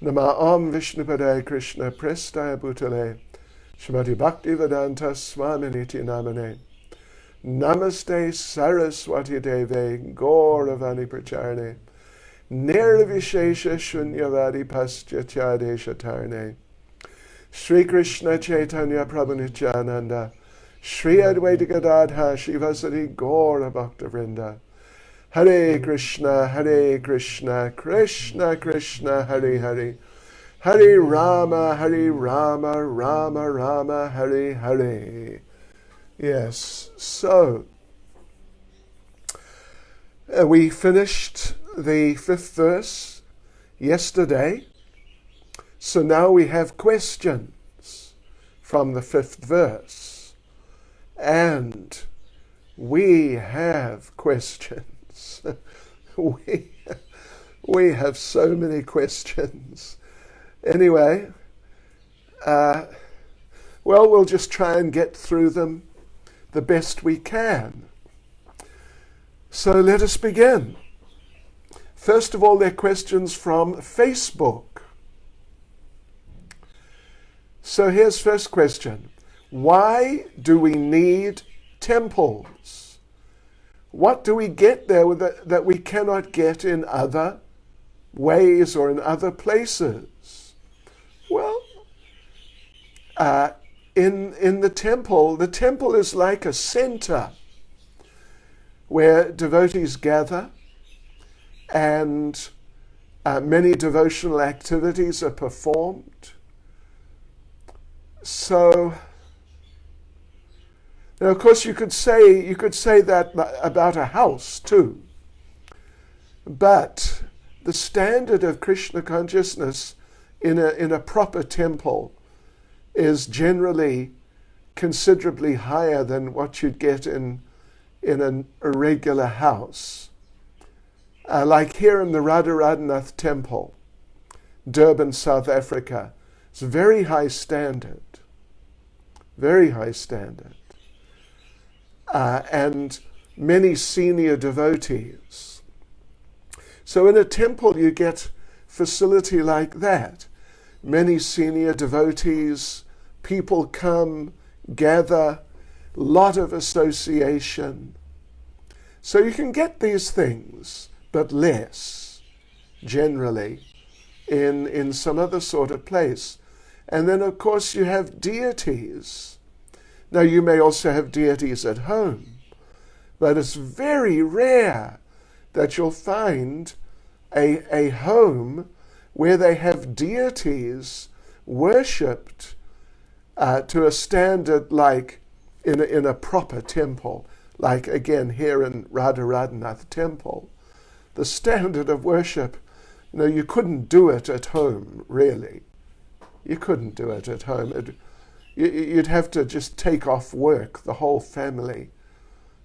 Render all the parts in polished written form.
Nama Om Vishnupadaya Krishna Prestaya Bhutale Shrimati Bhaktivedanta Swaminiti Namane Namaste Saraswati Deve Gauravani Pracharne Nirvishesha Shunyavadi Paschatya Tarne Sri Krishna Chaitanya Prabhu Nityananda Sri Advaita Gadadha Shivasati Gaura Bhakta Vrinda Hare Krishna, Krishna Krishna, Hare Hare, Hare Rama, Rama Rama, Hare Hare. Yes, so we finished the 5th verse yesterday, so now we have questions from the 5th verse, and we have questions. We have so many questions. Anyway, we'll just try and get through them the best we can. So let us begin. First of all, they're questions from Facebook. So here's first question. Why do we need temples? What do we get there that we cannot get in other ways or in other places? Well, in the temple is like a center where devotees gather and many devotional activities are performed. So, now, of course, you could say that about a house too. But the standard of Krishna consciousness in a proper temple is generally considerably higher than what you'd get in a regular house. Like here in the Radharanath Temple, Durban, South Africa, it's a very high standard. Very high standard. And many senior devotees. So in a temple you get facility like that. Many senior devotees, people come, gather, lot of association. So you can get these things, but less, generally, in some other sort of place. And then of course you have deities. Now, you may also have deities at home, but it's very rare that you'll find a home where they have deities worshipped to a standard like in a proper temple, like again here in Radharanath Temple. The standard of worship, you couldn't do it at home, really. You couldn't do it at home. You'd have to just take off work, the whole family,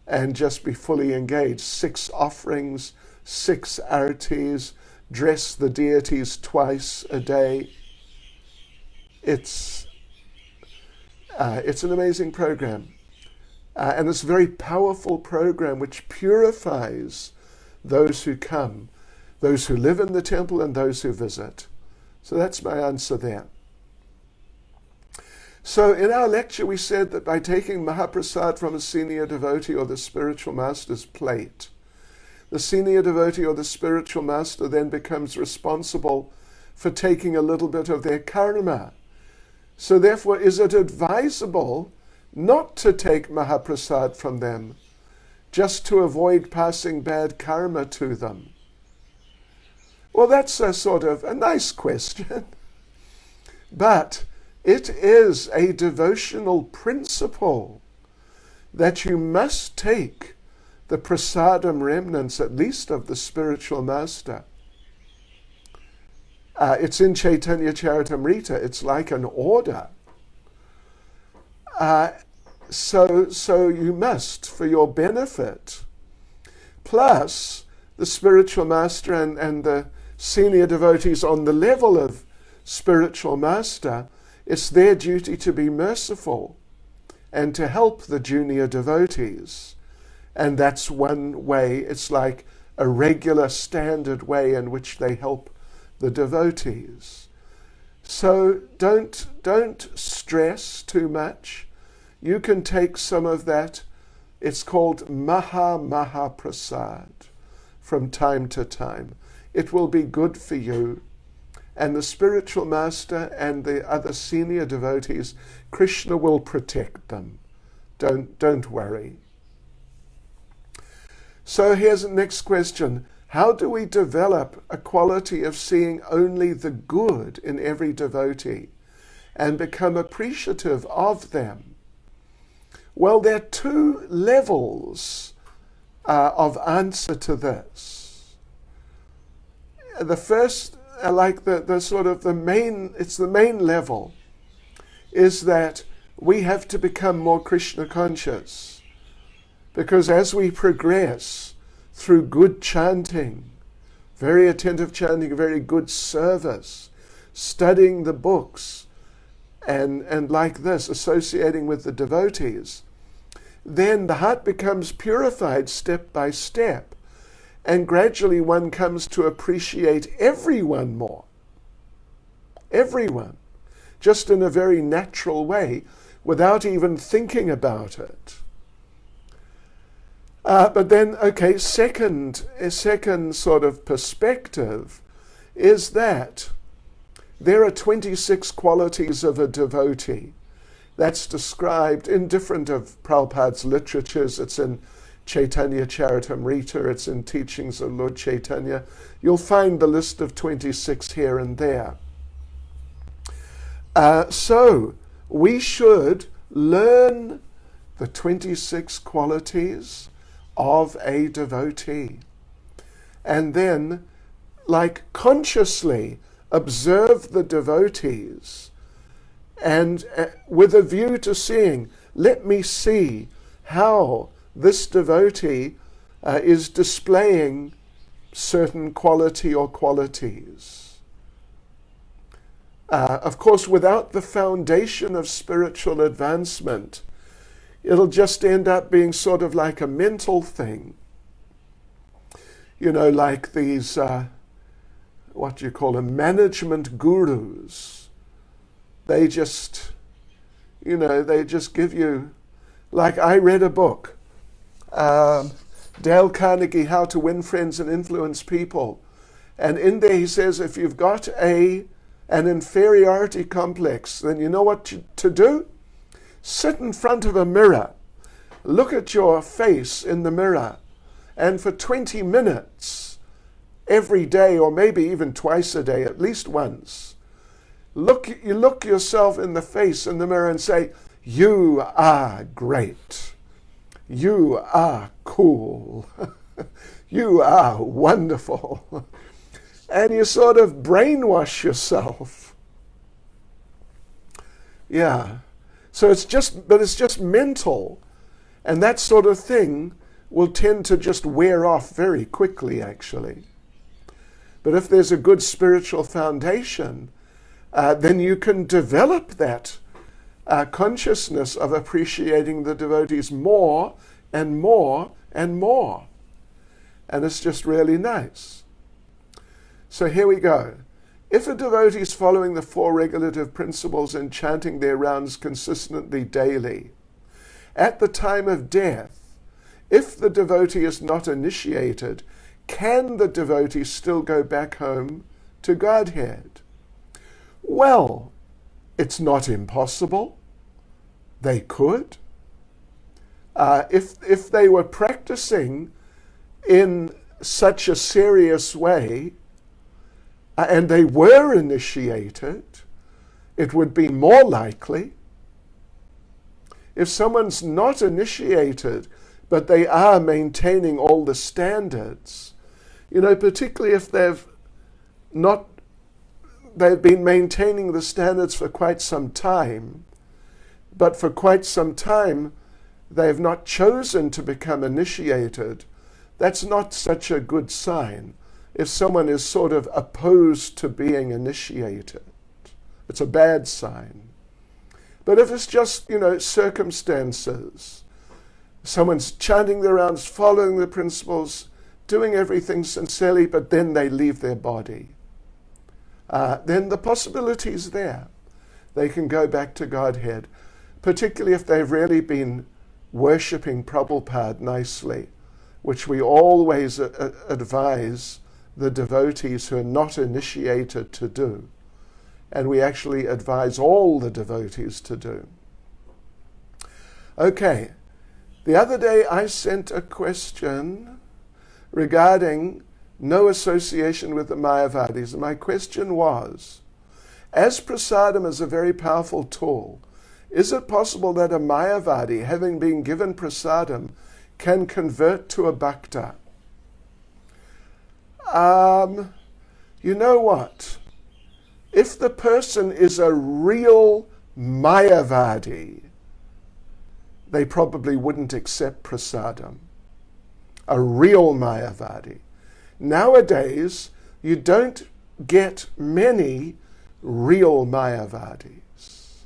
and just be fully engaged. 6 offerings, 6 artis, dress the deities twice a day. It's an amazing program. And it's a very powerful program which purifies those who come, those who live in the temple and those who visit. So that's my answer there. So in our lecture we said that by taking Mahaprasad from a senior devotee or the spiritual master's plate, the senior devotee or the spiritual master then becomes responsible for taking a little bit of their karma. So therefore, is it advisable not to take Mahaprasad from them, just to avoid passing bad karma to them? Well, that's a sort of a nice question, but it is a devotional principle that you must take the prasadam remnants, at least of the spiritual master. It's in Chaitanya Charitamrita. It's like an order. So you must, for your benefit. Plus, the spiritual master and the senior devotees on the level of spiritual master, it's their duty to be merciful and to help the junior devotees. And that's one way. It's like a regular standard way in which they help the devotees. So don't stress too much. You can take some of that. It's called Maha Prasad from time to time. It will be good for you. And the spiritual master and the other senior devotees, Krishna will protect them. Don't worry. So here's the next question. How do we develop a quality of seeing only the good in every devotee and become appreciative of them? Well, there are two levels of answer to this. The first, like the sort of the main level, is that we have to become more Krishna conscious. Because as we progress through good chanting, very attentive chanting, very good service, studying the books, and like this, associating with the devotees, then the heart becomes purified step by step. And gradually one comes to appreciate everyone more. Everyone. Just in a very natural way, without even thinking about it. But then, okay, a second sort of perspective is that there are 26 qualities of a devotee. That's described in different of Prabhupada's literatures. It's in Chaitanya Charitamrita, it's in Teachings of Lord Chaitanya. You'll find the list of 26 here and there. So we should learn the 26 qualities of a devotee. And then, like, consciously observe the devotees and with a view to seeing, let me see how this devotee is displaying certain quality or qualities. Of course, without the foundation of spiritual advancement, it'll just end up being sort of like a mental thing. You know, like these, what do you call them, management gurus. They just, they just give you, like I read a book, Dale Carnegie, How to Win Friends and Influence People. And in there he says, if you've got an inferiority complex, then you know what to do? Sit in front of a mirror, look at your face in the mirror, and for 20 minutes every day, or maybe even twice a day, at least once, you look yourself in the face in the mirror and say, you are great. You are cool. You are wonderful. And you sort of brainwash yourself. Yeah. So it's just mental. And that sort of thing will tend to just wear off very quickly, actually. But if there's a good spiritual foundation, then you can develop that consciousness of appreciating the devotees more and more and more. And it's just really nice. So here we go. If a devotee is following the 4 regulative principles and chanting their rounds consistently daily, at the time of death, if the devotee is not initiated, can the devotee still go back home to Godhead? Well, it's not impossible. They could. If they were practicing in such a serious way, and they were initiated, it would be more likely. If someone's not initiated, but they are maintaining all the standards, particularly if they've been maintaining the standards for quite some time, but for quite some time they've not chosen to become initiated, that's not such a good sign. If someone is sort of opposed to being initiated, it's a bad sign. But if it's just, circumstances, someone's chanting their rounds, following the principles, doing everything sincerely, but then they leave their body, then the possibility is there. They can go back to Godhead, particularly if they've really been worshipping Prabhupada nicely, which we always advise the devotees who are not initiated to do. And we actually advise all the devotees to do. Okay, the other day I sent a question regarding no association with the Mayavadis. And my question was, as prasadam is a very powerful tool, is it possible that a Mayavadi, having been given prasadam, can convert to a bhakta? You know what? If the person is a real Mayavadi, they probably wouldn't accept prasadam. A real Mayavadi. Nowadays, you don't get many real Mayavadis.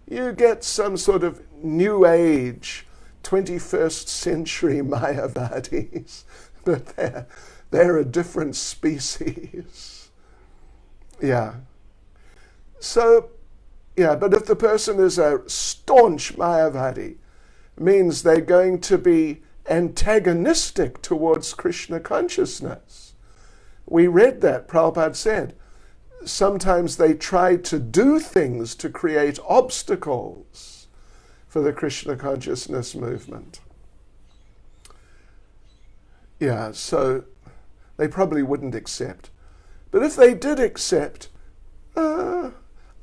You get some sort of new age, 21st century Mayavadis, but they're a different species. Yeah. So, yeah, but if the person is a staunch Mayavadi, means they're going to be antagonistic towards Krishna consciousness. We read that, Prabhupada said. Sometimes they try to do things to create obstacles for the Krishna consciousness movement. Yeah, so they probably wouldn't accept. But if they did accept, I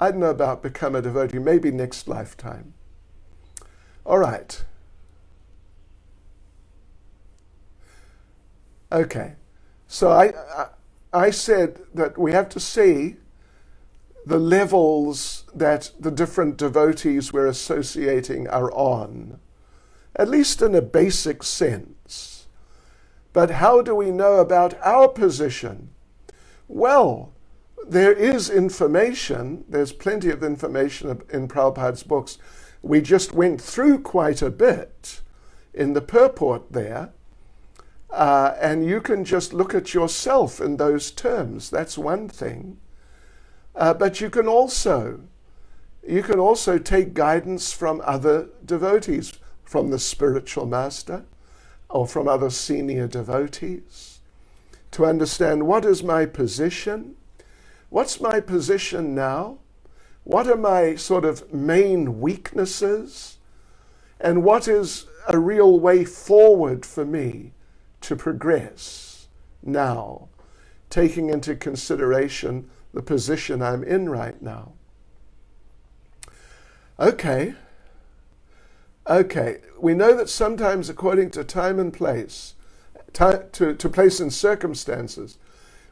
don't know about become a devotee, maybe next lifetime. All right. Okay. So I said that we have to see the levels that the different devotees we're associating are on, at least in a basic sense. But how do we know about our position? Well, there is information, there's plenty of information in Prabhupada's books. We just went through quite a bit in the purport there, and you can just look at yourself in those terms. That's one thing. But you can also take guidance from other devotees, from the spiritual master, or from other senior devotees, to understand what is my position, what's my position now, what are my sort of main weaknesses, and what is a real way forward for me to progress now, taking into consideration the position I'm in right now. Okay. We know that sometimes, according to time and place, to place and circumstances,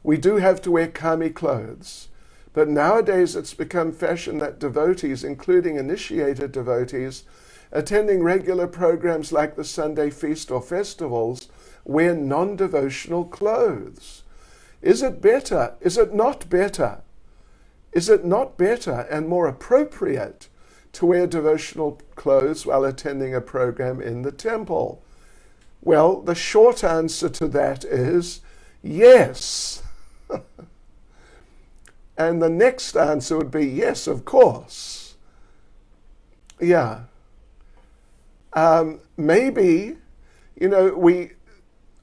we do have to wear kami clothes. But nowadays it's become fashion that devotees, including initiated devotees, attending regular programs like the Sunday feast or festivals, wear non-devotional clothes. Is it better? Is it not better? Is it not better and more appropriate to wear devotional clothes while attending a program in the temple? Well, the short answer to that is yes. And the next answer would be yes, of course. Yeah. Maybe,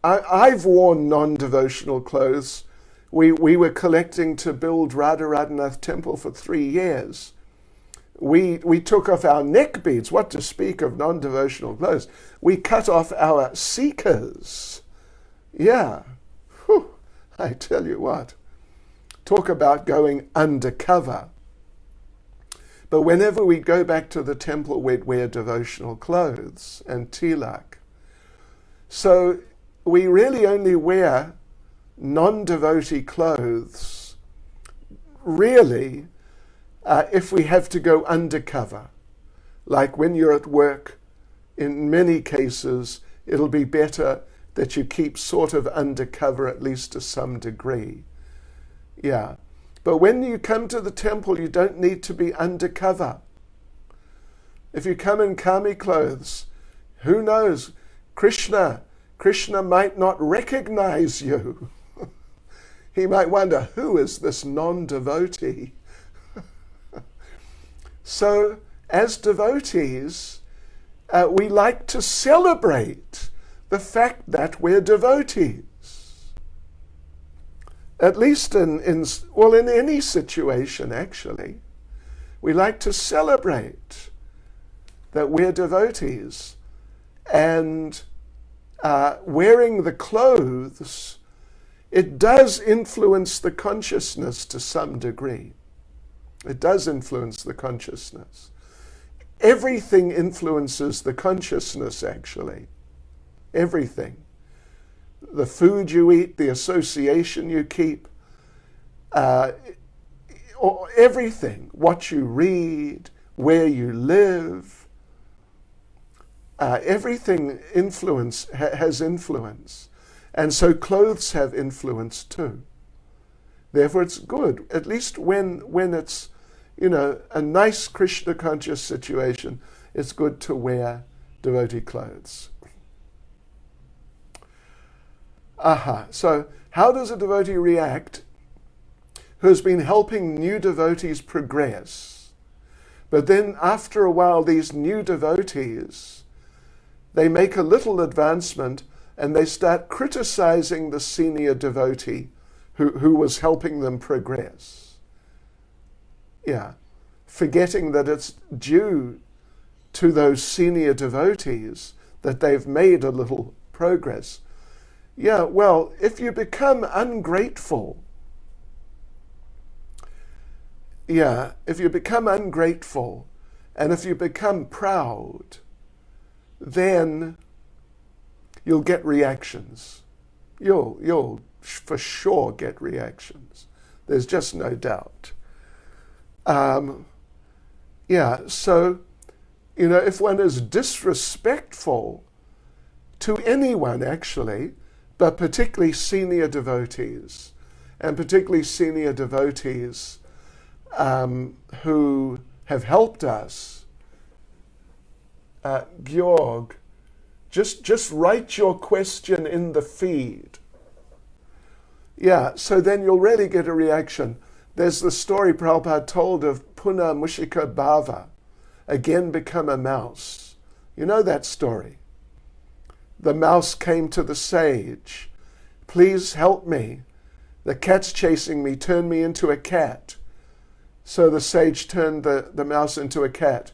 I've worn non-devotional clothes. We were collecting to build Radha Radhanath Temple for 3 years. We took off our neck beads, what to speak of non-devotional clothes. We cut off our seekers. Yeah. Whew. I tell you what. Talk about going undercover. But whenever we go back to the temple, we'd wear devotional clothes and tilak. So we really only wear non-devotee clothes, really, if we have to go undercover. Like when you're at work, in many cases, it'll be better that you keep sort of undercover, at least to some degree. Yeah. But when you come to the temple, you don't need to be undercover. If you come in kami clothes, who knows? Krishna might not recognize you. he might wonder, who is this non-devotee? So, as devotees, we like to celebrate the fact that we're devotees. At least in any situation, actually. We like to celebrate that we're devotees. And wearing the clothes, it does influence the consciousness to some degree. It does influence the consciousness. Everything influences the consciousness, actually. Everything. The food you eat, the association you keep, everything. What you read, where you live, everything has influence. And so clothes have influence too. Therefore it's good, at least when it's, a nice Krishna conscious situation, it's good to wear devotee clothes. So how does a devotee react who has been helping new devotees progress? But then after a while, these new devotees, they make a little advancement and they start criticizing the senior devotee who was helping them progress. Yeah, forgetting that it's due to those senior devotees that they've made a little progress. Yeah, well, if you become ungrateful, and if you become proud, then you'll get reactions. You'll for sure get reactions. There's just no doubt. So, if one is disrespectful to anyone, actually, but particularly senior devotees, and particularly senior devotees who have helped us, Georg, just write your question in the feed. Yeah, so then you'll really get a reaction. There's the story Prabhupada told of Puna Mushika Bhava, again become a mouse. You know that story. The mouse came to the sage. Please help me. The cat's chasing me. Turn me into a cat. So the sage turned the mouse into a cat.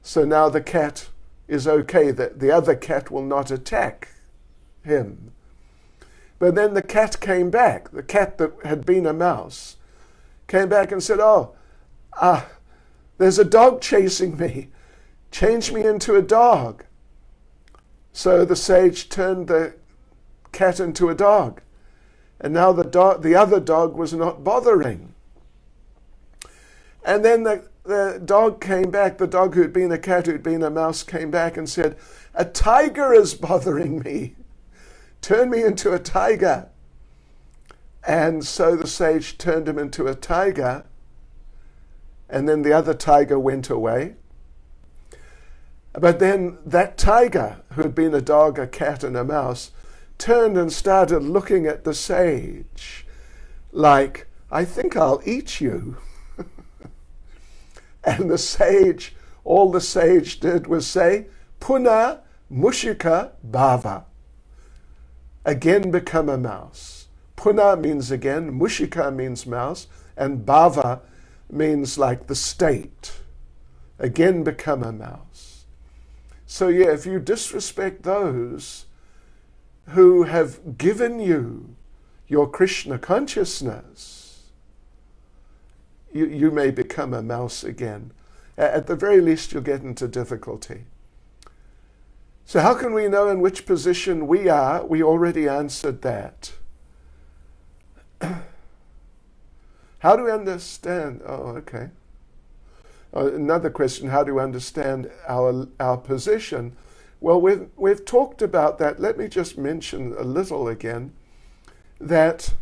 So now the cat is okay. The other cat will not attack him. But then the cat came back. The cat that had been a mouse came back and said, there's a dog chasing me. Change me into a dog. So the sage turned the cat into a dog. And now the other dog was not bothering. And then the dog came back, the dog who'd been a cat, who'd been a mouse, came back and said, a tiger is bothering me. Turn me into a tiger. And so the sage turned him into a tiger, and then the other tiger went away. But then that tiger, who had been a dog, a cat, and a mouse, turned and started looking at the sage like, I think I'll eat you. And all the sage did was say, Puna Mushika Bhava. Again become a mouse. Puna means again, Mushika means mouse, and Bhava means like the state. Again become a mouse. So if you disrespect those who have given you your Krishna consciousness, you may become a mouse again. At the very least, you'll get into difficulty. So how can we know in which position we are? We already answered that. How do we understand? Okay. Another question, how do we understand our position? Well, we've talked about that. Let me just mention a little again, that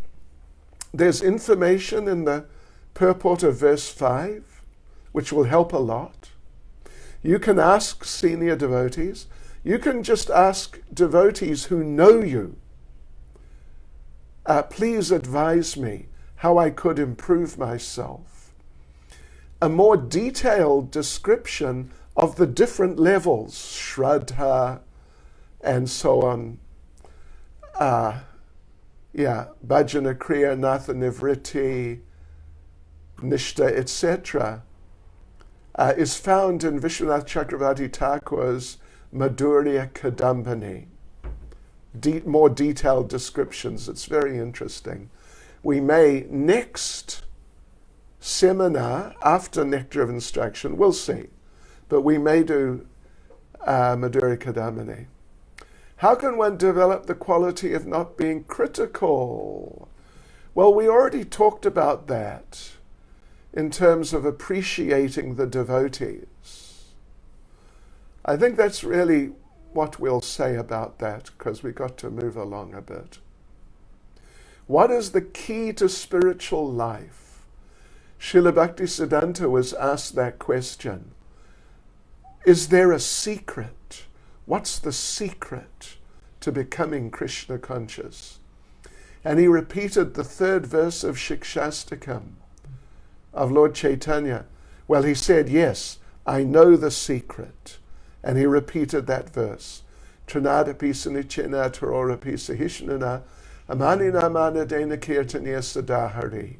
there's information in the purport of verse 5, which will help a lot. You can ask senior devotees. You can just ask devotees who know you. Please advise me how I could improve myself. A more detailed description of the different levels, Shraddha, and so on. Bhajana Kriya, Natha Nivritti, Nishta, etc., is found in Vishwanath Chakravarti Thakur's Madhurya Kadambini. More detailed descriptions. It's very interesting. We may, next seminar, after Nectar of Instruction, we'll see, but we may do Madhurya Kadambini. How can one develop the quality of not being critical? Well, we already talked about that in terms of appreciating the devotees. I think that's really what we'll say about that, because we've got to move along a bit. What is the key to spiritual life? Srila Bhaktisiddhanta was asked that question. Is there a secret? What's the secret to becoming Krishna conscious? And he repeated the third verse of Shikshastakam of Lord Chaitanya. Well, he said, yes, I know the secret. And he repeated that verse. Trinadapi sanichena tarorapi sahishnana amanina manadena kirtaniya sadahari.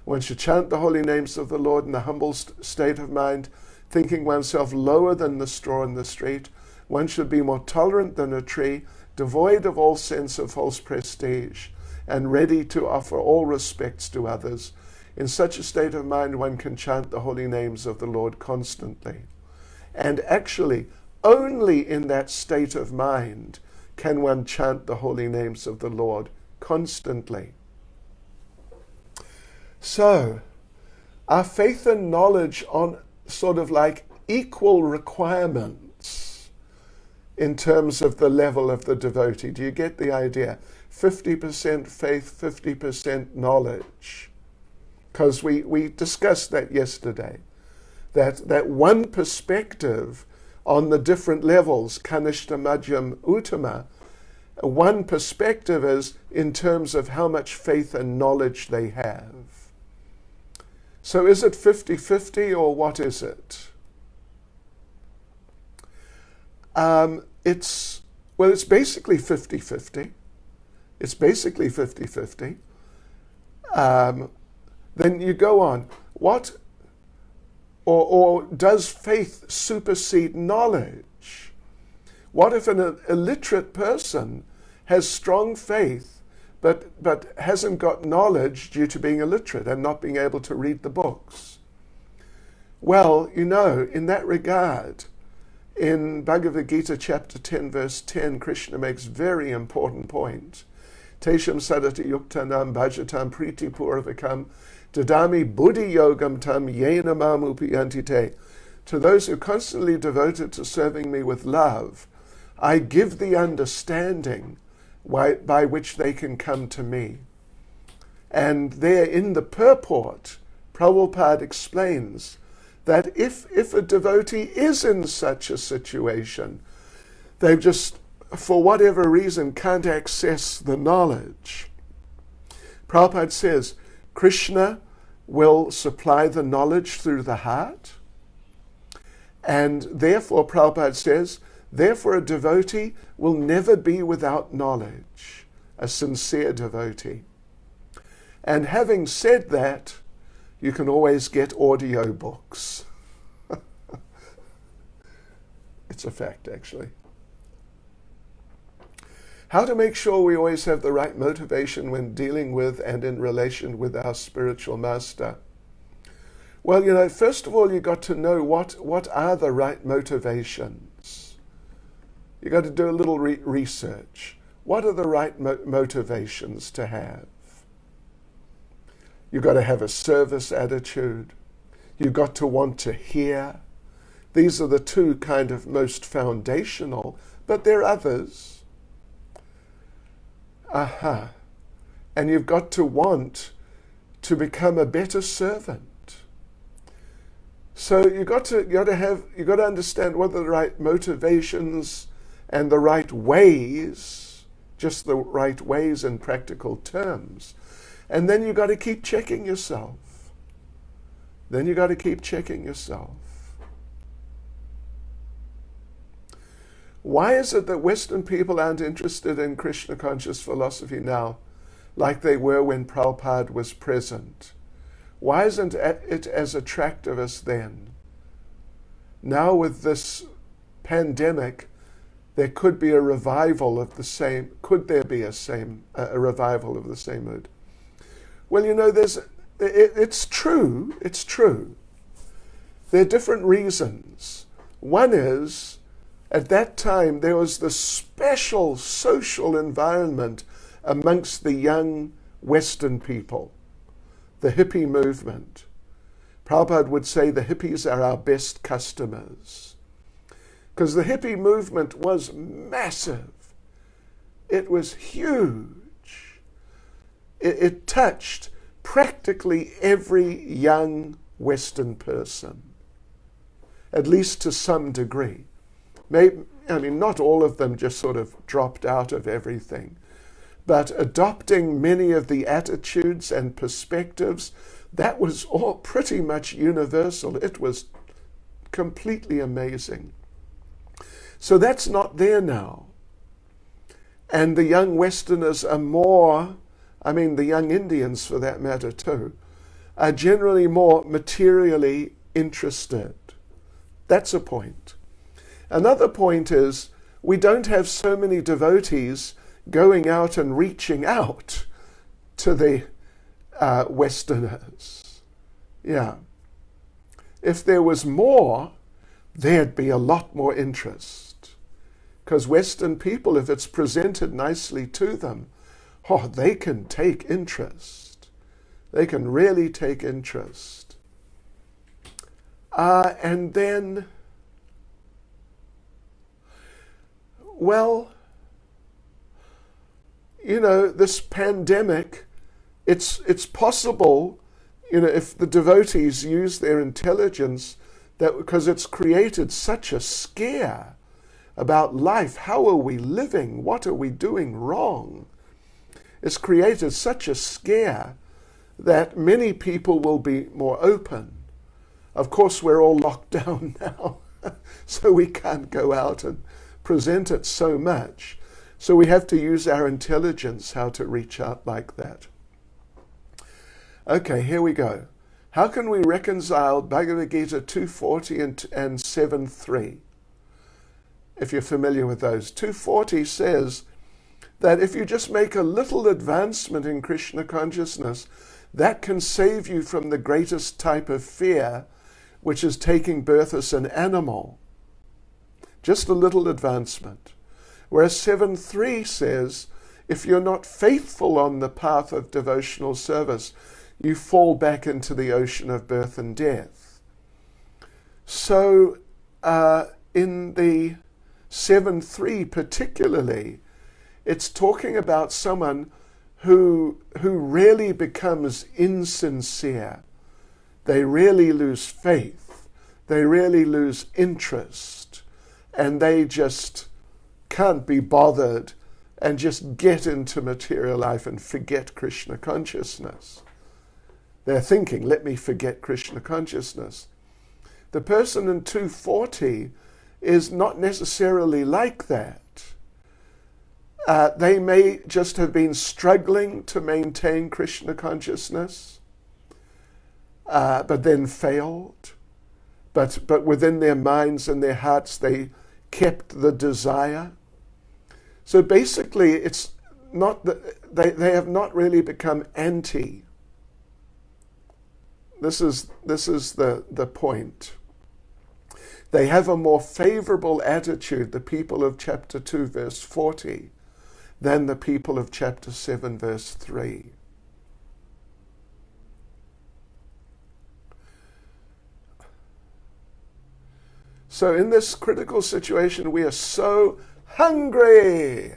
One should chant the holy names of the Lord in a humble state of mind, thinking oneself lower than the straw in the street. One should be more tolerant than a tree, devoid of all sense of false prestige, and ready to offer all respects to others. In such a state of mind, one can chant the holy names of the Lord constantly. And actually, only in that state of mind can one chant the holy names of the Lord constantly. So, are faith and knowledge on sort of like equal requirements in terms of the level of the devotee? Do you get the idea? 50% faith, 50% knowledge. Because we discussed that yesterday. That one perspective on the different levels, Kanishta, Madhyam, Uttama, one perspective is in terms of how much faith and knowledge they have. So is it 50-50 or what is it? It's basically 50-50. It's basically 50-50. Then you go on. What or does faith supersede knowledge? What if an illiterate person has strong faith but hasn't got knowledge due to being illiterate and not being able to read the books? Well, in that regard, in Bhagavad Gita chapter 10 verse 10, Krishna makes very important point. Tesham sadati yuktanam bhajatam priti purvikam dadami buddhi yogam tam yena mam upiyantite. To those who constantly devoted to serving me with love, I give the understanding by which they can come to me. And there in the purport, Prabhupada explains that if a devotee is in such a situation, they've just, for whatever reason, can't access the knowledge. Prabhupada says, Krishna will supply the knowledge through the heart, and therefore, Prabhupada says, therefore a devotee will never be without knowledge, a sincere devotee. And having said that, you can always get audio books. It's a fact, actually. How to make sure we always have the right motivation when dealing with and in relation with our spiritual master? Well, first of all, you've got to know what are the right motivations. You've got to do a little research. What are the right motivations to have? You've got to have a service attitude. You've got to want to hear. These are the two kind of most foundational, but there are others. And you've got to want to become a better servant. So you've got to understand what are the right motivations and the right ways. just the right ways in practical terms. And then you've got to keep checking yourself. Then you've got to keep checking yourself. Why is it that Western people aren't interested in Krishna conscious philosophy now, like they were when Prabhupada was present? Why isn't it as attractive as then? Now with this pandemic, there could be a revival of the same. Could there be a revival of the same mood? Well, it's true. It's true. There are different reasons. One is, at that time, there was this special social environment amongst the young Western people, the hippie movement. Prabhupada would say the hippies are our best customers, because the hippie movement was massive. It was huge. It touched practically every young Western person, at least to some degree. Not all of them just sort of dropped out of everything, but adopting many of the attitudes and perspectives, that was all pretty much universal. It was completely amazing. So that's not there now. And the young Westerners are more, the young Indians for that matter too, are generally more materially interested. That's a point. Another point is, we don't have so many devotees going out and reaching out to the Westerners. Yeah. If there was more, there'd be a lot more interest. Because Western people, if it's presented nicely to them, they can take interest. They can really take interest. And then, this pandemic, it's possible, if the devotees use their intelligence, that because it's created such a scare about life, how are we living? What are we doing wrong? It's created such a scare that many people will be more open. Of course, we're all locked down now, so we can't go out and present it so much. So we have to use our intelligence how to reach out like that. Okay, here we go. How can we reconcile Bhagavad Gita 240 and 7.3? If you're familiar with those. 240 says that if you just make a little advancement in Krishna consciousness, that can save you from the greatest type of fear, which is taking birth as an animal. Just a little advancement. Whereas 7.3 says, if you're not faithful on the path of devotional service, you fall back into the ocean of birth and death. So in the 7.3 particularly, it's talking about someone who really becomes insincere. They really lose faith. They really lose interest. And they just can't be bothered and just get into material life and forget Krishna consciousness. They're thinking, let me forget Krishna consciousness. The person in 240 is not necessarily like that. They may just have been struggling to maintain Krishna consciousness, but then failed. But within their minds and their hearts, they kept the desire. So basically, it's not that they have not really become anti. This is the point. They have a more favorable attitude, the people of chapter 2, verse 40, than the people of chapter 7, verse 3. So in this critical situation, we are so hungry.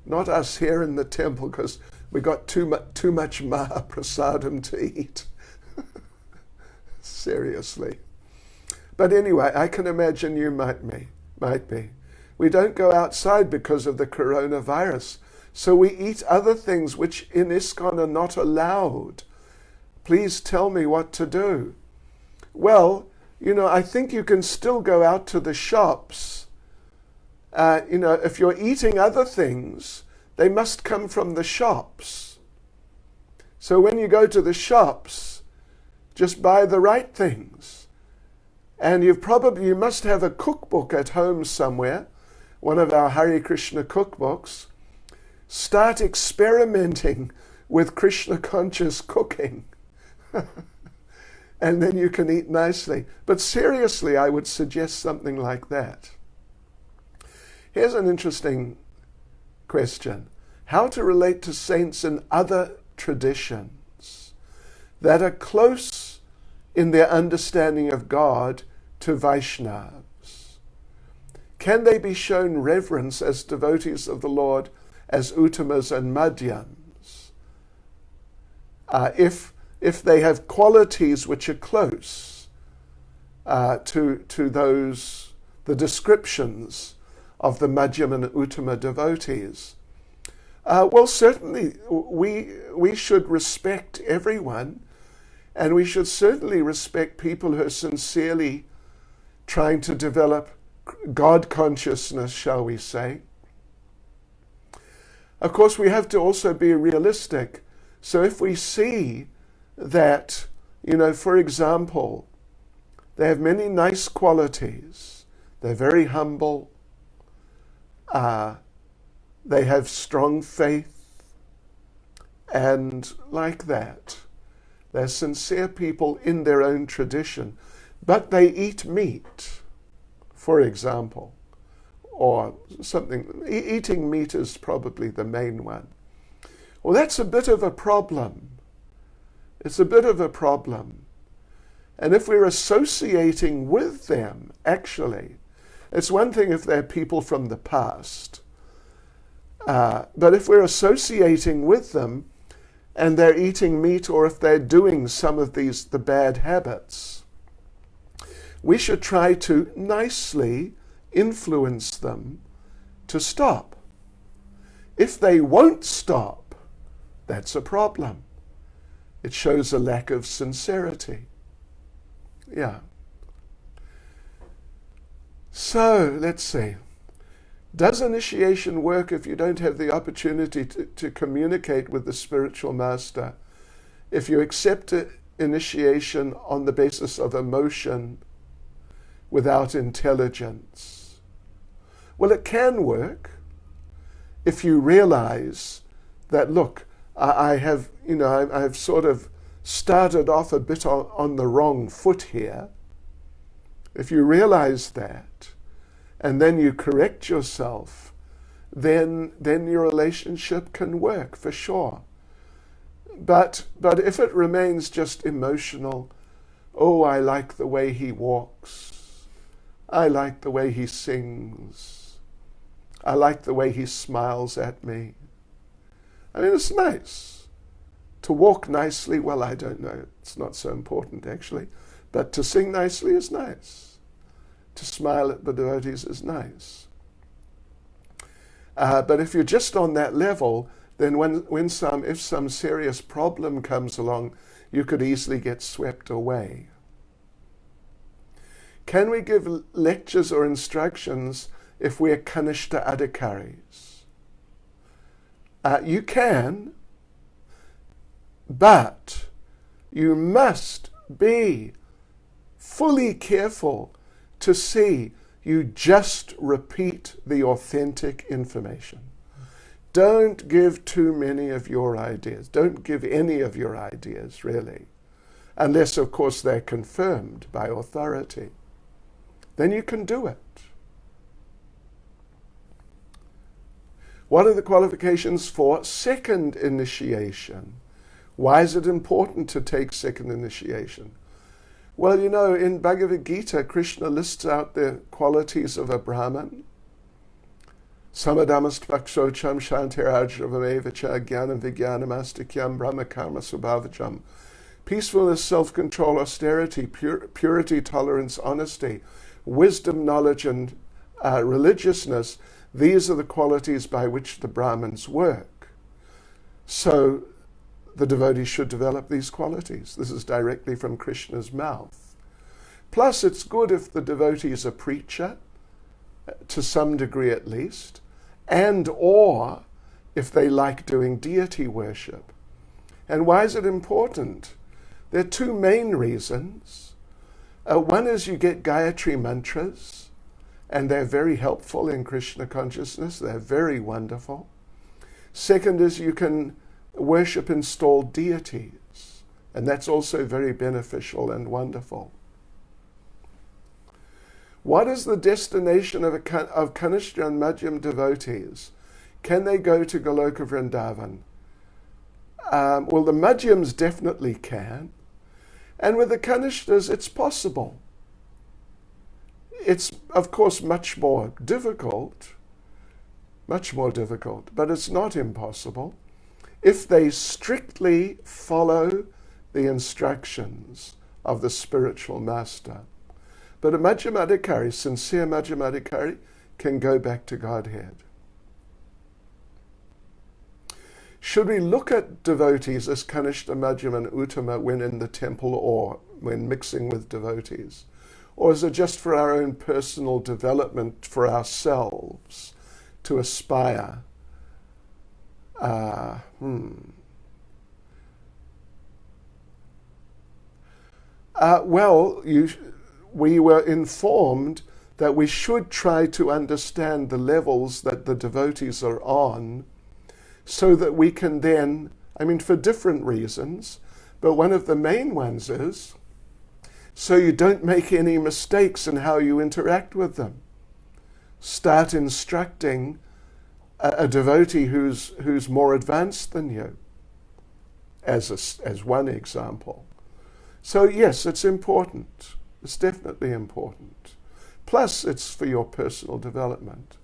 Not us here in the temple, because we got too much Mahaprasadam to eat. Seriously. But anyway, I can imagine you might be. We don't go outside because of the coronavirus, So we eat other things which in ISKCON are not allowed. Please tell me what to do. Well, I think you can still go out to the shops. If you're eating other things, they must come from the shops. So when you go to the shops, just buy the right things. And you must have a cookbook at home somewhere, one of our Hare Krishna cookbooks. Start experimenting with Krishna conscious cooking. And then you can eat nicely. But seriously, I would suggest something like that. Here's an interesting question. How to relate to saints in other traditions that are close in their understanding of God to Vaishnavas. Can they be shown reverence as devotees of the Lord, as Uttamas and Madhyams? If they have qualities which are close to those, the descriptions of the Madhyama and Uttama devotees. Well, certainly we should respect everyone, and we should certainly respect people who are sincerely trying to develop God consciousness, shall we say. Of course, we have to also be realistic. So if we see that, for example, they have many nice qualities, they're very humble, they have strong faith, and like that, they're sincere people in their own tradition, but they eat meat, for example, or something. Eating meat is probably the main one. Well, that's a bit of a problem. It's a bit of a problem. And if we're associating with them, actually, it's one thing if they're people from the past, but if we're associating with them and they're eating meat, or if they're doing some of the bad habits, we should try to nicely influence them to stop. If they won't stop, that's a problem. It shows a lack of sincerity. Yeah. So, let's see. Does initiation work if you don't have the opportunity to communicate with the spiritual master? If you accept initiation on the basis of emotion without intelligence? Well, it can work if you realize that, look, I have sort of started off a bit on the wrong foot here. If you realize that, and then you correct yourself, then your relationship can work for sure. But if it remains just emotional, oh, I like the way he walks, I like the way he sings, I like the way he smiles at me. I mean, it's nice to walk nicely. Well, I don't know, it's not so important actually, but to sing nicely is nice. To smile at the devotees is nice. But if you're just on that level, then if some serious problem comes along, you could easily get swept away. Can we give lectures or instructions if we're Kanishta Adhikaris? You can, but you must be fully careful to see you just repeat the authentic information. Don't give too many of your ideas. Don't give any of your ideas, really. Unless, of course, they're confirmed by authority. Then you can do it. What are the qualifications for second initiation? Why is it important to take second initiation? Well, in Bhagavad Gita, Krishna lists out the qualities of a Brahman. Samadhamastvakshocham shantirajravameva jnanam vijnanam astikyam brahma karma subhavacham. Peacefulness, self-control, austerity, purity, tolerance, honesty, wisdom, knowledge, and religiousness. These are the qualities by which the Brahmins work. So the devotee should develop these qualities. This is directly from Krishna's mouth. Plus, it's good if the devotee is a preacher, to some degree at least, and or if they like doing deity worship. And why is it important? There are two main reasons. One is you get Gayatri mantras, and they're very helpful in Krishna consciousness. They're very wonderful. Second is you can worship installed deities, and that's also very beneficial and wonderful. What is the destination of Kanishta and Madhyam devotees? Can they go to Goloka Vrindavan? Well, the Madhyams definitely can. And with the Kanishtas, it's possible. It's, of course, much more difficult, but it's not impossible if they strictly follow the instructions of the spiritual master. But a Madhyamadikari, sincere Madhyamadikari, can go back to Godhead. Should we look at devotees as Kanishta, Madhyam and Uttama when in the temple or when mixing with devotees? Or is it just for our own personal development, for ourselves, to aspire? We were informed that we should try to understand the levels that the devotees are on, so that we can then, for different reasons, but one of the main ones is so you don't make any mistakes in how you interact with them. Start instructing a devotee who's more advanced than you, as one example. So yes, it's important. It's definitely important. Plus, it's for your personal development.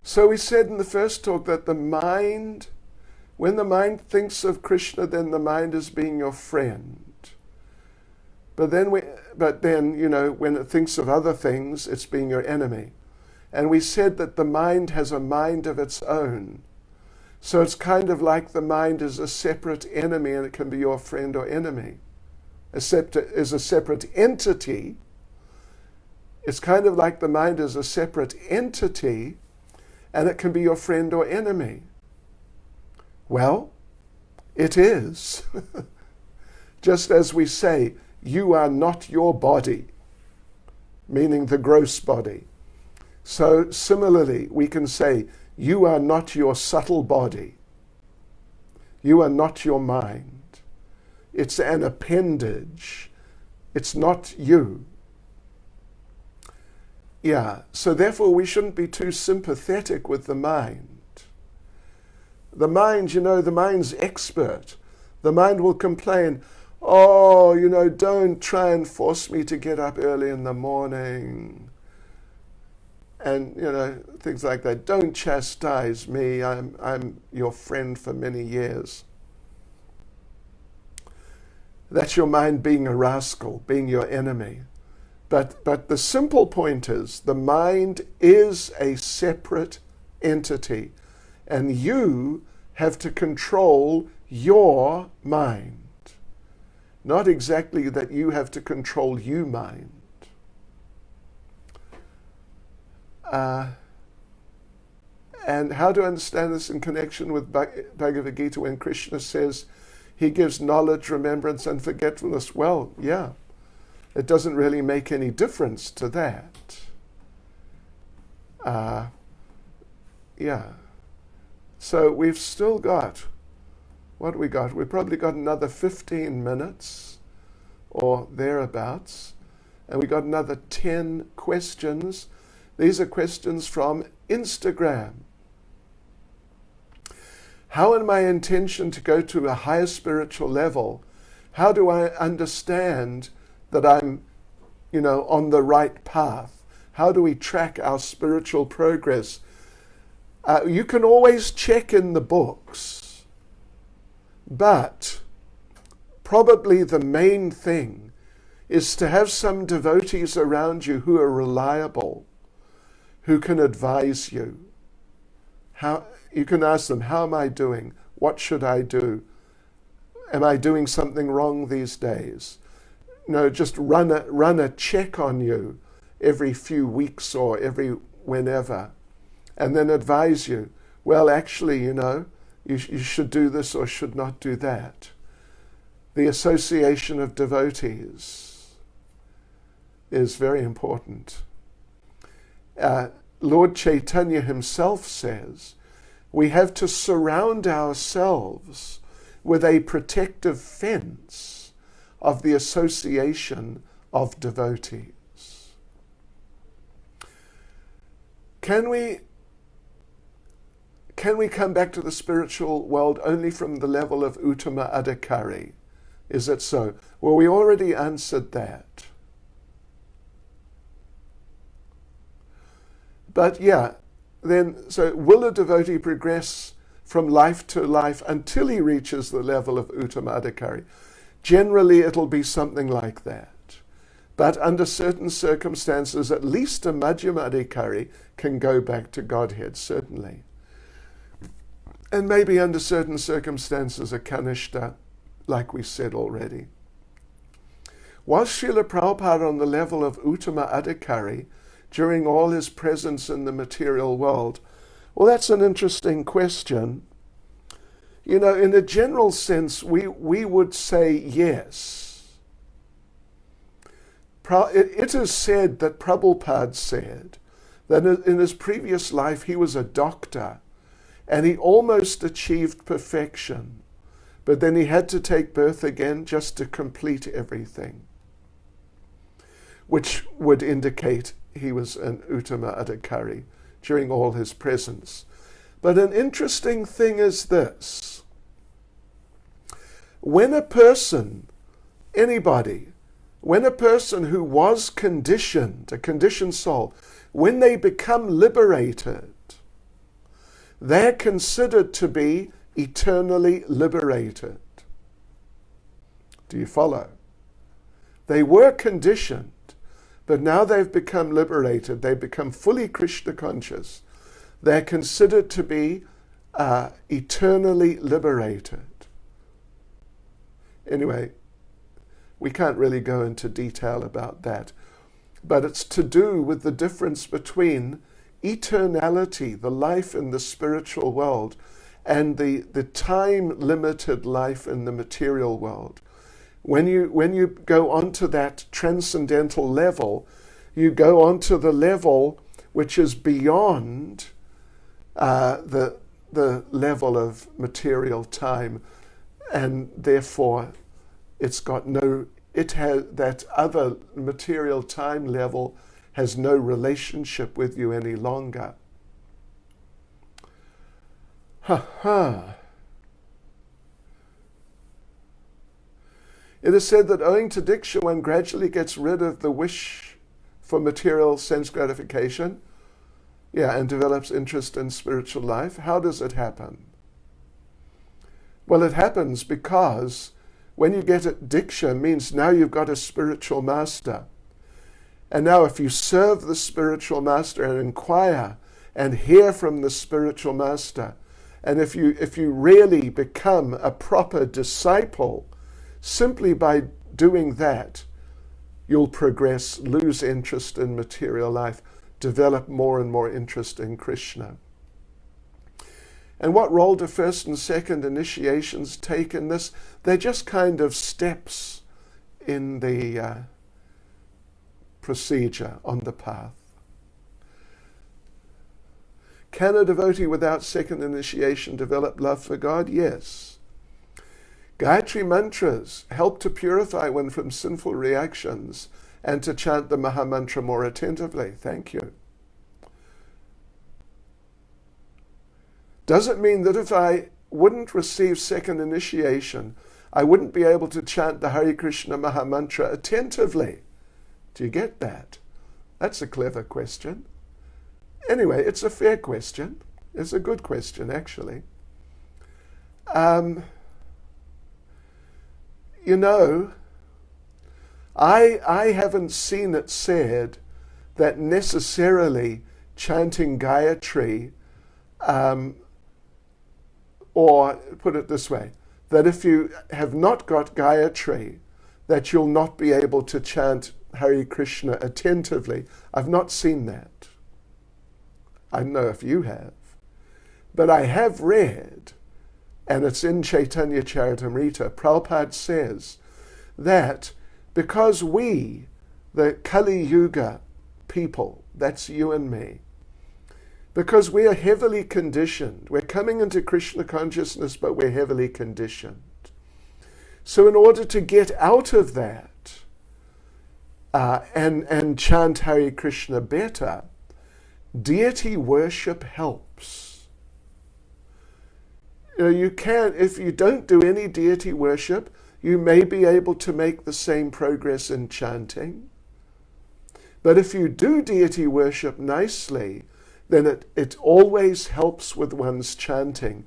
So we said in the first talk that the mind, when the mind thinks of Krishna, then the mind is being your friend. But then, when it thinks of other things, it's being your enemy. And we said that the mind has a mind of its own. So it's kind of like the mind is a separate enemy, and it can be your friend or enemy. Is a separate entity. It's kind of like the mind is a separate entity, and it can be your friend or enemy. Well, it is. Just as we say, you are not your body, meaning the gross body. So similarly, we can say, you are not your subtle body. You are not your mind. It's an appendage. It's not you. Yeah, so therefore we shouldn't be too sympathetic with the mind. The mind, the mind's expert. The mind will complain, don't try and force me to get up early in the morning. And, things like that. Don't chastise me. I'm your friend for many years. That's your mind being a rascal, being your enemy. But the simple point is, the mind is a separate entity, and you have to control your mind. Not exactly that you have to control you mind. And how to understand this in connection with Bhagavad Gita when Krishna says he gives knowledge, remembrance, and forgetfulness? Well, yeah. It doesn't really make any difference to that. So we've still got, what we got? We've probably got another 15 minutes or thereabouts. And we got another 10 questions. These are questions from Instagram. How in my intention to go to a higher spiritual level, how do I understand that I'm, on the right path? How do we track our spiritual progress? You can always check in the books, but probably the main thing is to have some devotees around you who are reliable, who can advise you. You can ask them, how am I doing? What should I do? Am I doing something wrong these days? No, just run a check on you every few weeks or every whenever, and then advise you, well, actually, you should do this or should not do that. The association of devotees is very important. Lord Chaitanya himself says, we have to surround ourselves with a protective fence of the association of devotees. Can we come back to the spiritual world only from the level of Uttama Adhikari? Is it so? Well, we already answered that. But so will a devotee progress from life to life until he reaches the level of Uttama Adhikari? Generally, it'll be something like that. But under certain circumstances, at least a Madhyama Adhikari can go back to Godhead, certainly. And maybe under certain circumstances, a Kanishta, like we said already. Was Srila Prabhupada on the level of Uttama Adhikari during all his presence in the material world? Well, that's an interesting question. In a general sense, we would say yes. It is said that Prabhupada said that in his previous life he was a doctor and he almost achieved perfection, but then he had to take birth again just to complete everything, which would indicate he was an Uttama Adhikari during all his presence. But an interesting thing is this. When a person who was conditioned, a conditioned soul, when they become liberated, they're considered to be eternally liberated. Do you follow? They were conditioned, but now they've become liberated. They've become fully Krishna conscious. They're considered to be eternally liberated. Anyway, we can't really go into detail about that, but it's to do with the difference between eternality, the life in the spiritual world, and the time-limited life in the material world. When you go onto that transcendental level, you go onto the level which is beyond the level of material time, and therefore that other material time level has no relationship with you any longer. It is said that owing to Diksha, one gradually gets rid of the wish for material sense gratification, and develops interest in spiritual life. How does it happen? Well, it happens because when you get it, Diksha means now you've got a spiritual master. And now if you serve the spiritual master and inquire and hear from the spiritual master, and if you really become a proper disciple, simply by doing that, you'll progress, lose interest in material life, develop more and more interest in Krishna. And what role do first and second initiations take in this? They're just kind of steps in the procedure on the path. Can a devotee without second initiation develop love for God? Yes. Gayatri mantras help to purify one from sinful reactions and to chant the Maha Mantra more attentively. Thank you. Does it mean that if I wouldn't receive second initiation, I wouldn't be able to chant the Hare Krishna Maha Mantra attentively? Do you get that? That's a clever question. Anyway, it's a fair question. It's a good question, actually. I haven't seen it said that necessarily chanting Gayatri, or put it this way, that if you have not got Gayatri, that you'll not be able to chant Hare Krishna attentively. I've not seen that. I don't know if you have. But I have read, and it's in Chaitanya Charitamrita, Prabhupada says that because we, the Kali Yuga people, that's you and me, because we are heavily conditioned, we're coming into Krishna consciousness, but we're heavily conditioned. So in order to get out of that and chant Hare Krishna better, deity worship helps. You can, if you don't do any deity worship, you may be able to make the same progress in chanting. But if you do deity worship nicely, then it always helps with one's chanting.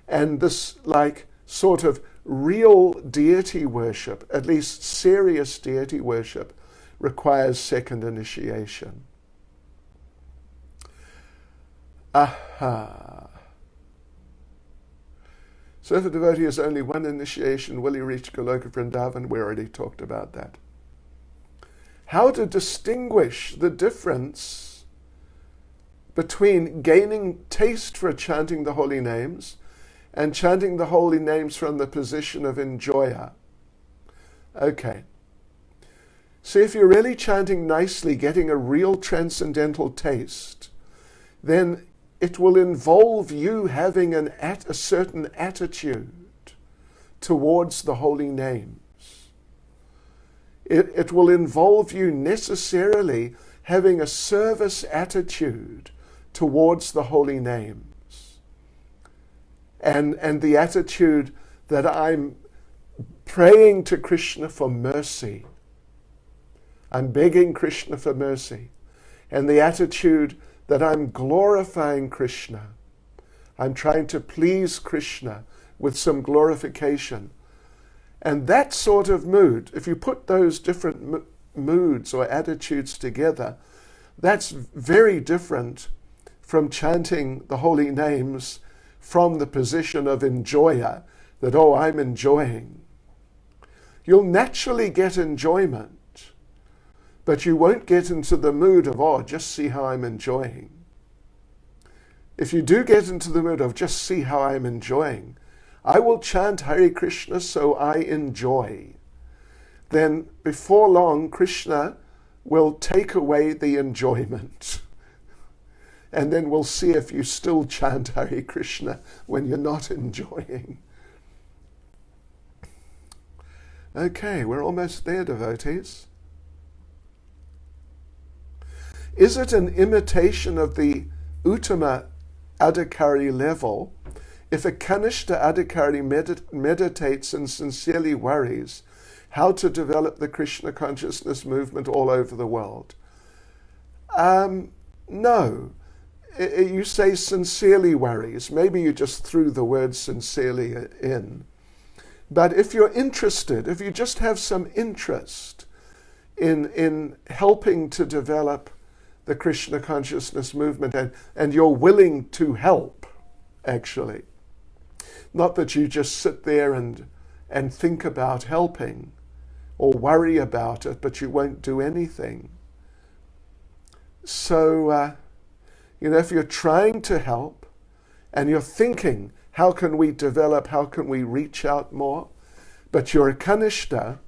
And this sort of real deity worship, at least serious deity worship, requires second initiation. Aha. So if a devotee has only one initiation, will he reach Goloka Vrindavan? We already talked about that. How to distinguish the difference between gaining taste for chanting the holy names and chanting the holy names from the position of enjoyer. Okay. So if you're really chanting nicely, getting a real transcendental taste, then it will involve you having a certain attitude towards the holy names. It will involve you necessarily having a service attitude towards the holy names. And the attitude that I'm praying to Krishna for mercy. I'm begging Krishna for mercy. And the attitude that I'm glorifying Krishna. I'm trying to please Krishna with some glorification. And that sort of mood, if you put those different moods or attitudes together, that's very different from chanting the holy names from the position of enjoyer, that, oh, I'm enjoying. You'll naturally get enjoyment, but you won't get into the mood of, oh, just see how I'm enjoying. If you do get into the mood of just see how I'm enjoying, I will chant Hare Krishna so I enjoy. Then before long, Krishna will take away the enjoyment. And then we'll see if you still chant Hare Krishna when you're not enjoying. Okay, we're almost there, devotees. Is it an imitation of the Uttama Adhikari level if a Kanishta Adhikari meditates and sincerely worries how to develop the Krishna consciousness movement all over the world? No. You say sincerely worries. Maybe you just threw the word sincerely in. But if you're interested, if you just have some interest in helping to develop the Krishna consciousness movement, and you're willing to help, actually. Not that you just sit there and think about helping or worry about it, but you won't do anything. So, if you're trying to help and you're thinking, how can we develop, how can we reach out more, but you're a Kanishta,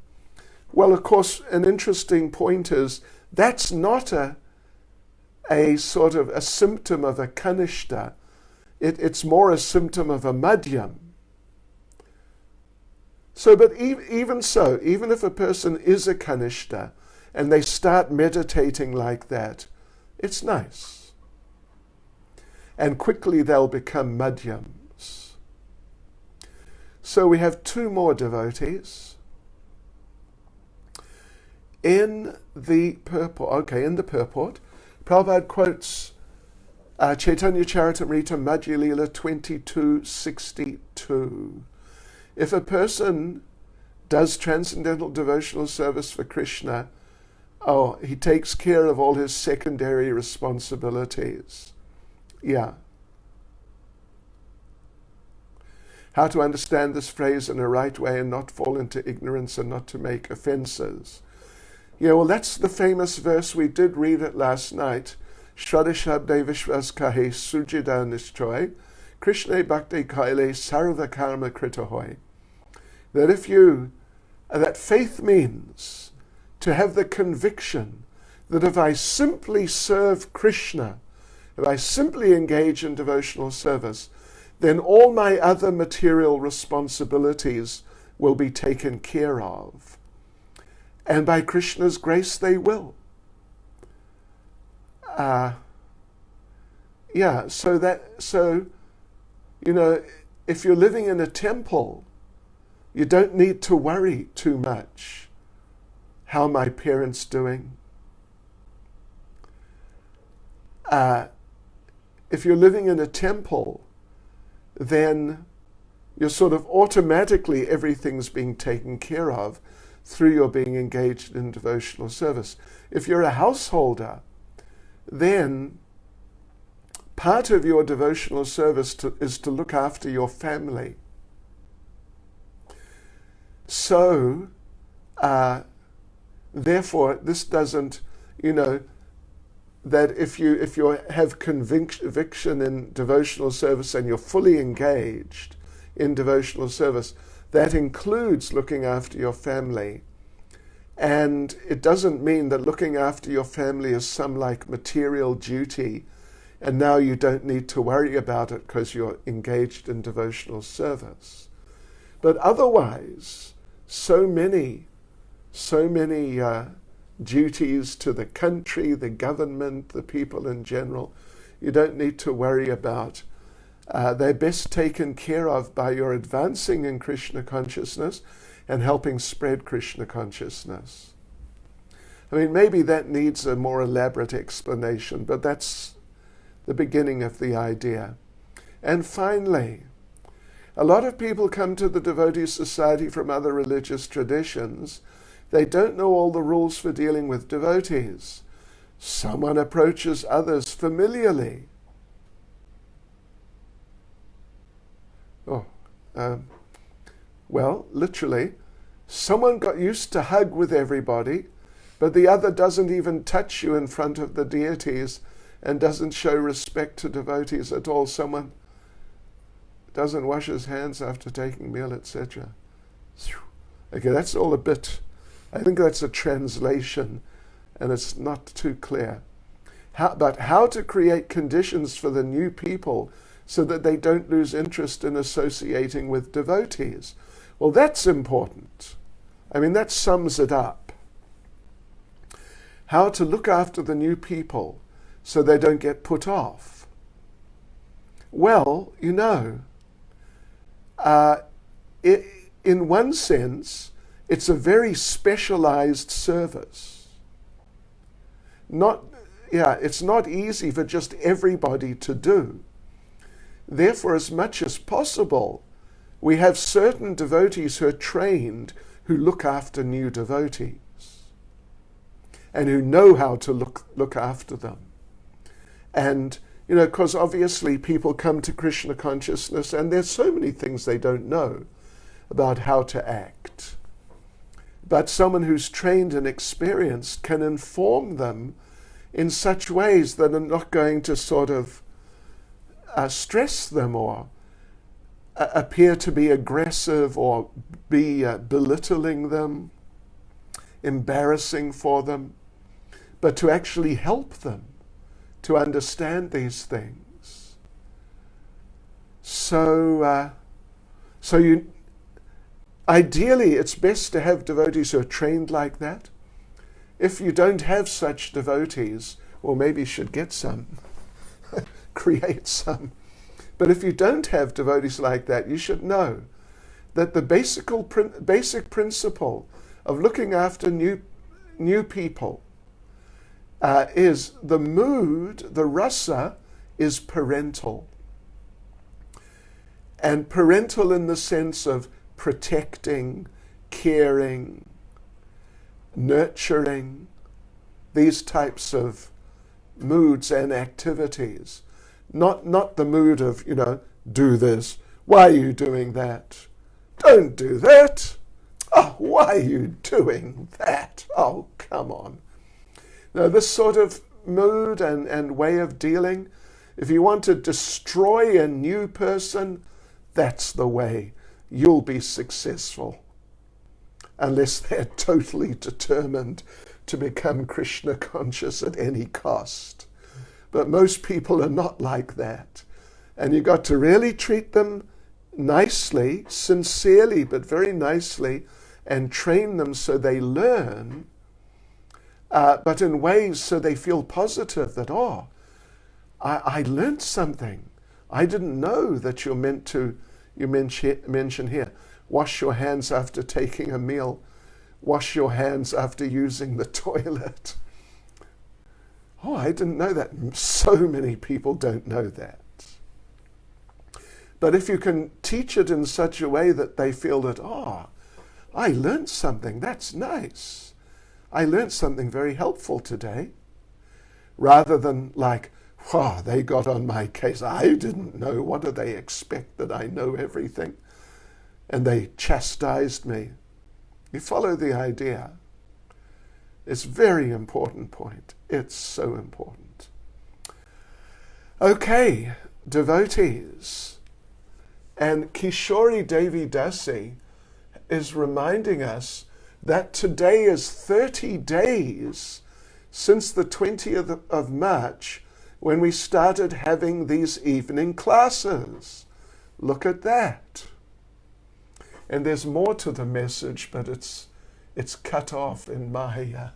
well, of course, an interesting point is that's not a sort of a symptom of a Kanishta. It's more a symptom of a Madhyam. So, but even so, even if a person is a Kanishta and they start meditating like that, it's nice. And quickly they'll become Madhyams. So we have two more devotees. In the purport, Prabhupada quotes Chaitanya Charitamrita Madhya Lila 22:62. If a person does transcendental devotional service for Krishna Oh, he takes care of all his secondary responsibilities. Yeah. How to understand this phrase in a right way and not fall into ignorance and not to make offenses. Yeah, well, that's the famous verse. We did read it last night. Shradashabde Vishwas Kahe Sujida Nishchoy, Krishna Bhakti Kaile Sarva Karma Kritahoy. That faith means to have the conviction that if I simply serve Krishna, if I simply engage in devotional service, then all my other material responsibilities will be taken care of. And by Krishna's grace, they will. If you're living in a temple, you don't need to worry too much. How are my parents doing? If you're living in a temple, then you're sort of automatically, everything's being taken care of through your being engaged in devotional service. If you're a householder, then part of your devotional service is to look after your family. So, therefore, this doesn't, that if you have conviction in devotional service and you're fully engaged in devotional service, that includes looking after your family. And it doesn't mean that looking after your family is some like material duty and now you don't need to worry about it because you're engaged in devotional service. But otherwise, so many duties to the country, the government, the people in general, you don't need to worry about. They're best taken care of by your advancing in Krishna consciousness and helping spread Krishna consciousness. I mean, maybe that needs a more elaborate explanation, but that's the beginning of the idea. And finally, a lot of people come to the Devotee Society from other religious traditions. They don't know all the rules for dealing with devotees. Someone approaches others familiarly. Literally, someone got used to hug with everybody, but the other doesn't even touch you in front of the deities and doesn't show respect to devotees at all. Someone doesn't wash his hands after taking meal, etc. Okay, that's all a bit, I think that's a translation and it's not too clear. But how to create conditions for the new people so that they don't lose interest in associating with devotees? Well, that's important. I mean, that sums it up. How to look after the new people so they don't get put off. Well, in one sense, it's a very specialized service. It's not easy for just everybody to do. Therefore, as much as possible, we have certain devotees who are trained who look after new devotees and who know how to look after them. And, because obviously people come to Krishna consciousness and there's so many things they don't know about how to act. But someone who's trained and experienced can inform them in such ways that are not going to sort of stress them or appear to be aggressive or be belittling them, embarrassing for them, but to actually help them to understand these things. So ideally, it's best to have devotees who are trained like that. If you don't have such devotees, well, maybe you should get some, create some. But if you don't have devotees like that, you should know that the basic principle of looking after new people is the mood, the rasa, is parental. And parental in the sense of protecting, caring, nurturing, these types of moods and activities. Not the mood of, do this. Why are you doing that? Don't do that. Oh, why are you doing that? Oh, come on. Now, this sort of mood and way of dealing, if you want to destroy a new person, that's the way you'll be successful. Unless they're totally determined to become Krishna conscious at any cost. But most people are not like that. And you've got to really treat them nicely, sincerely, but very nicely, and train them so they learn, but in ways so they feel positive that, I learned something. I didn't know that you're meant to, you mention here, wash your hands after taking a meal, wash your hands after using the toilet. Oh, I didn't know that. So many people don't know that. But if you can teach it in such a way that they feel that, I learned something, that's nice. I learned something very helpful today. Rather than like, they got on my case. I didn't know. What do they expect, that I know everything? And they chastised me. You follow the idea. It's a very important point. It's so important. Okay, devotees. And Kishori Devi Dasi is reminding us that today is 30 days since the 20th of March when we started having these evening classes. Look at that. And there's more to the message, but it's cut off in my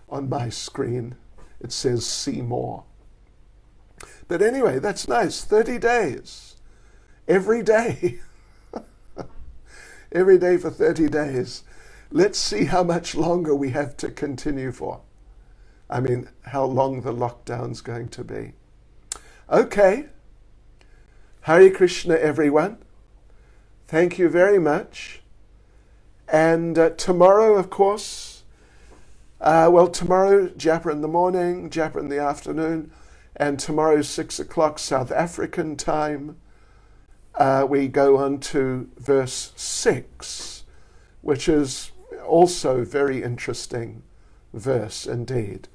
on my screen. It says see more. But anyway, that's nice. 30 days. Every day. Every day for 30 days. Let's see how much longer we have to continue for. I mean, how long the lockdown's going to be. Okay. Hare Krishna, everyone. Thank you very much. And tomorrow, of course, tomorrow, japa in the morning, japa in the afternoon, and tomorrow, 6 o'clock South African time, we go on to verse 6, which is also a very interesting verse indeed.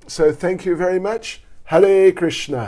So thank you very much. Hare Krishna.